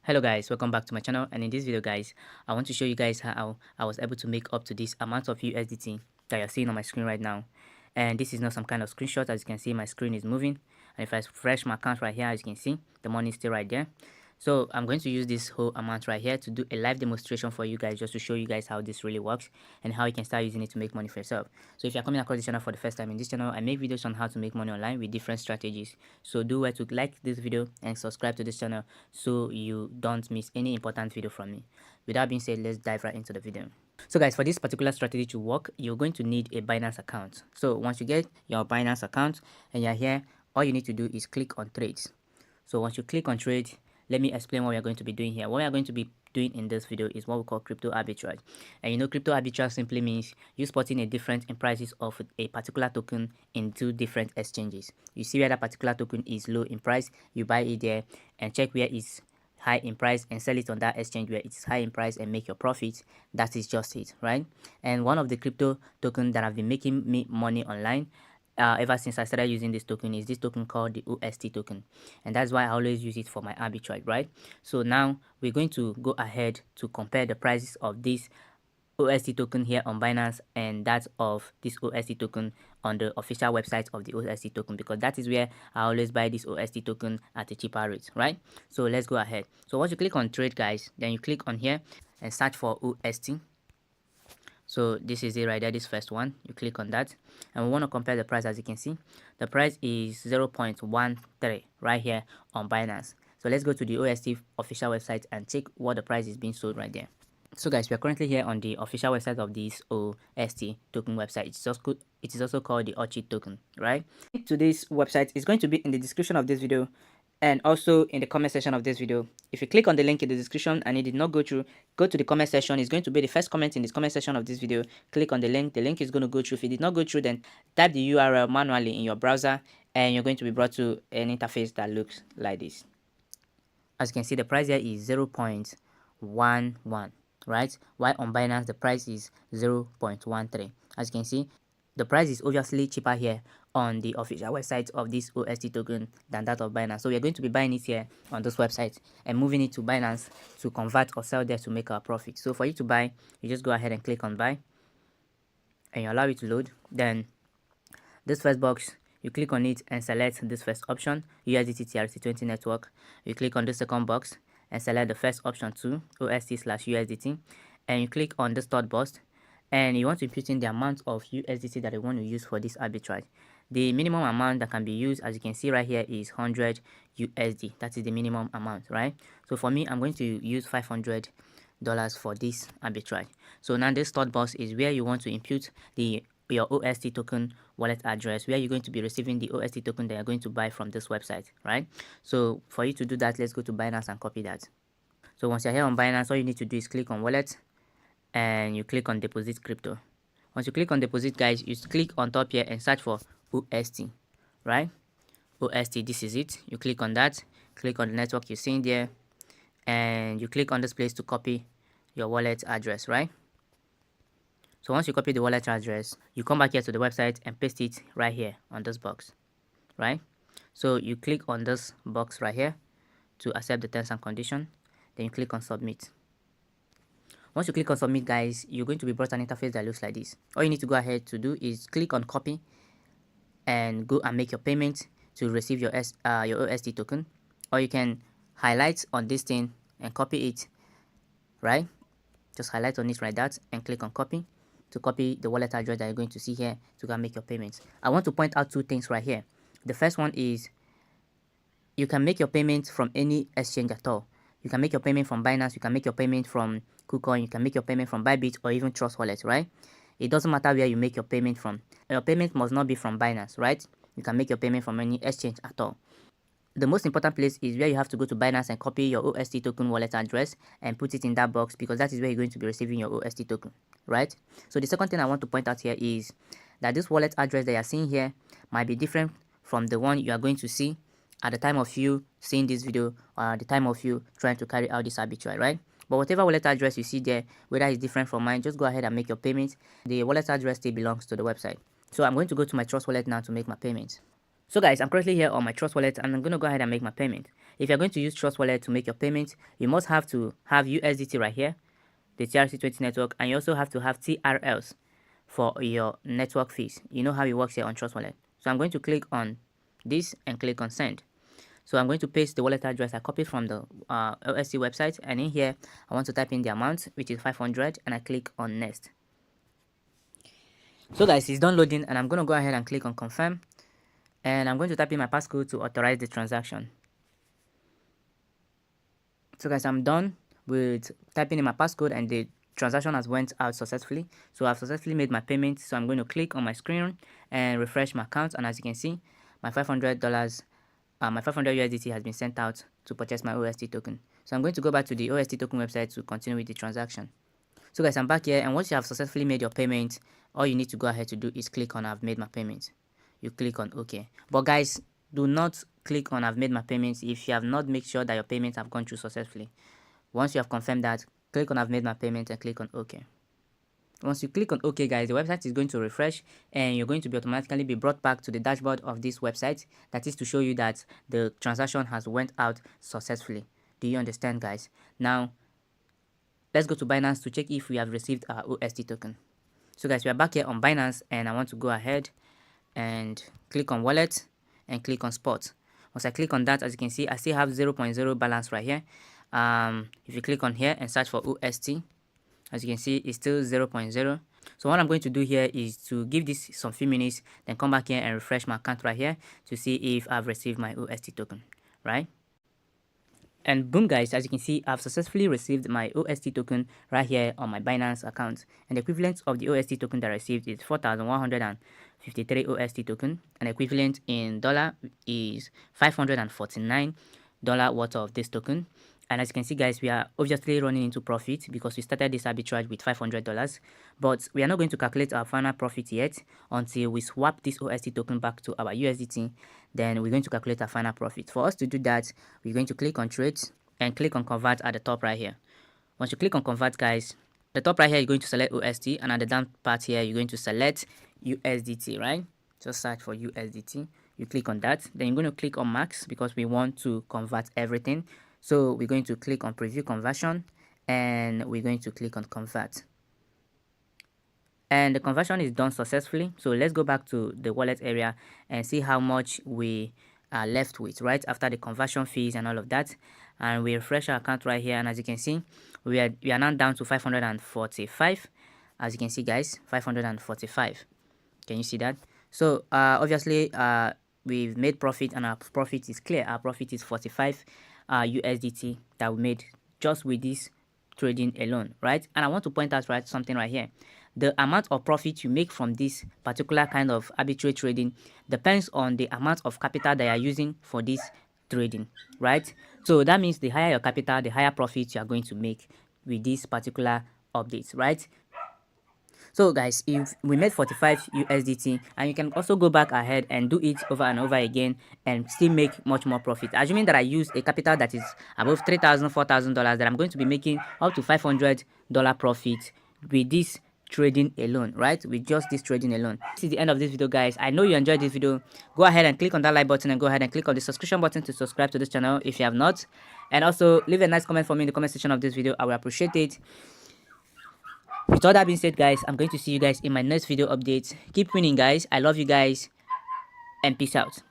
Hello guys, welcome back to my channel, and in this video guys I want to show you guys how I was able to make up to this amount of USDT that you're seeing on my screen right now. And this is not some kind of screenshot. As you can see, my screen is moving, and if I refresh my account right here, as you can see, the money is still right there. So I'm going to use this whole amount right here to do a live demonstration for you guys, just to show you guys how this really works and how you can start using it to make money for yourself. So if you're coming across this channel for the first time, in this channel I make videos on how to make money online with different strategies. So do well to like this video and subscribe to this channel so you don't miss any important video from me. With that being said, let's dive right into the video. So guys, for this particular strategy to work, you're going to need a Binance account. So once you get your Binance account and you're here, all you need to do is click on trades. So once you click on trade, let me explain what we are going to be doing here. What we are going to be doing in this video is what we call crypto arbitrage. And you know, crypto arbitrage simply means you spotting a difference in prices of a particular token in two different exchanges. You see where that particular token is low in price, you buy it there and check where it's high in price and sell it on that exchange where it's high in price and make your profit. That is just it, right? And one of the crypto tokens that have been making me money online ever since I started using this token is this token called the Usdt token, and that's why I always use it for my arbitrage, right? So now we're going to go ahead to compare the prices of this Usdt token here on Binance and that of this Usdt token on the official website of the Usdt token, because that is where I always buy this Usdt token at a cheaper rate, right? So let's go ahead. So once you click on trade guys, then you click on here and search for UST. So this is it right there, this first one. You click on that and we want to compare the price. As you can see, the price is 0.13 right here on Binance. So let's go to the UST official website and check what the price is being sold right there. So guys, we are currently here on the official website of this UST token website. It is also called the Usdt token, right? Link to this website is going to be in the description of this video and also in the comment section of this video. If you click on the link in the description and it did not go through, go to the comment section. It's going to be the first comment in this comment section of this video. Click on the link is going to go through. If it did not go through, then type the URL manually in your browser and you're going to be brought to an interface that looks like this. As you can see, the price here is 0.11, right? While on Binance the price is 0.13. As you can see, the price is obviously cheaper here on the official website of this UST token than that of Binance. So we are going to be buying it here on this website and moving it to Binance to convert or sell there to make our profit. So for you to buy, you just go ahead and click on buy and you allow it to load. Then this first box, you click on it and select this first option, USDT TRC20 network. You click on the second box and select the first option too, UST/USDT, and you click on this third box and you want to input in the amount of USDT that you want to use for this arbitrage. The minimum amount that can be used, as you can see right here, is 100 USD. That is the minimum amount, right? So for me, I'm going to use $500 for this arbitrage. So now this third box is where you want to input your UST token wallet address, where you're going to be receiving the UST token that you're going to buy from this website, right? So for you to do that, let's go to Binance and copy that. So once you're here on Binance, all you need to do is click on wallet and you click on deposit crypto. Once you click on deposit guys, you click on top here and search for UST, right? UST, this is it. You click on that, click on the network you're seeing there, and you click on this place to copy your wallet address, right? So once you copy the wallet address, you come back here to the website and paste it right here on this box, right? So you click on this box right here to accept the terms and condition, then you click on submit. Once you click on submit guys, you're going to be brought an interface that looks like this. All you need to go ahead to do is click on copy and go and make your payment to receive your UST token, or you can highlight on this thing and copy it, right? Just highlight on it like that and click on copy to copy the wallet address that you're going to see here to go and make your payments. I want to point out two things right here. The first one is you can make your payments from any exchange at all. You can make your payment from Binance, you can make your payment from KuCoin, you can make your payment from Bybit or even Trust Wallet, right? It doesn't matter where you make your payment from. Your payment must not be from Binance, right? You can make your payment from any exchange at all. The most important place is where you have to go to Binance and copy your UST token wallet address and put it in that box, because that is where you're going to be receiving your UST token, right? So the second thing I want to point out here is that this wallet address that you're seeing here might be different from the one you are going to see at the time of you seeing this video or at the time of you trying to carry out this arbitrage, right? But whatever wallet address you see there, whether it's different from mine, just go ahead and make your payment. The wallet address still belongs to the website. So I'm going to go to my Trust Wallet now to make my payment. So guys, I'm currently here on my Trust Wallet and I'm going to go ahead and make my payment. if you're going to use Trust Wallet to make your payment, you must have to have USDT right here, the TRC20 network, and you also have to have TRLs for your network fees. You know how it works here on Trust Wallet. So I'm going to click on this and click on send. So I'm going to paste the wallet address I copied from the UST website, and in here I want to type in the amount, which is 500, and I click on next. So guys, it's done loading, and I'm going to go ahead and click on confirm, and I'm going to type in my passcode to authorize the transaction. So guys, I'm done with typing in my passcode, and the transaction has went out successfully. So I've successfully made my payment. So I'm going to click on my screen and refresh my account, and as you can see, my $500 my 500 USDT has been sent out to purchase my UST token. So I'm going to go back to the UST token website to continue with the transaction. So guys, I'm back here, and once you have successfully made your payment, all you need to go ahead to do is click on I've made my payment. You click on OK. But guys, do not click on I've made my payments if you have not made sure that your payments have gone through successfully. Once you have confirmed that, click on I've made my payment and click on OK. Once you click on OK, guys, the website is going to refresh, and you're going to be automatically be brought back to the dashboard of this website. That is to show you that the transaction has went out successfully. Do you understand, guys? Now, let's go to Binance to check if we have received our UST token. So guys, we are back here on Binance, and I want to go ahead and click on wallet and click on spot. Once I click on that, as you can see, I still have 0.0 balance right here. If you click on here and search for UST, as you can see, it's still 0.0. So what I'm going to do here is to give this some few minutes, then come back here and refresh my account right here to see if I've received my UST token, right? And boom, guys, as you can see, I've successfully received my UST token right here on my Binance account. And the equivalent of the UST token that I received is 4,153 UST token. And the equivalent in dollar is $549 worth of this token. And as you can see, guys, we are obviously running into profit because we started this arbitrage with $500. But we are not going to calculate our final profit yet until we swap this UST token back to our USDT. Then we're going to calculate our final profit. For us to do that, we're going to click on trades and click on convert at the top right here. Once you click on convert, guys, the top right here, you're going to select USD, and at the down part here, you're going to select USDT, right? Just search for USDT. You click on that. Then you're going to click on max because we want to convert everything. So we're going to click on preview conversion, and we're going to click on convert. And the conversion is done successfully. So let's go back to the wallet area and see how much we are left with right after the conversion fees and all of that. And we refresh our account right here, and as you can see, we are now down to 545. As you can see, guys, 545. Can you see that? So obviously we've made profit, and our profit is clear. Our profit is 45 USDT that we made just with this trading alone, right? And I want to point out something right here. The amount of profit you make from this particular kind of arbitrage trading depends on the amount of capital that you are using for this trading, right? So that means the higher your capital, the higher profit you are going to make with this particular update, right? So guys, if we made 45 USDT, and you can also go back ahead and do it over and over again and still make much more profit. Assuming that I use a capital that is above $3,000, $4,000, that I'm going to be making up to $500 profit with this trading alone, right? With just this trading alone. This is the end of this video, guys. I know you enjoyed this video. Go ahead and click on that like button, and go ahead and click on the subscription button to subscribe to this channel if you have not. And also leave a nice comment for me in the comment section of this video. I will appreciate it. With all that being said, guys, I'm going to see you guys in my next video update. Keep winning, guys. I love you guys, and peace out.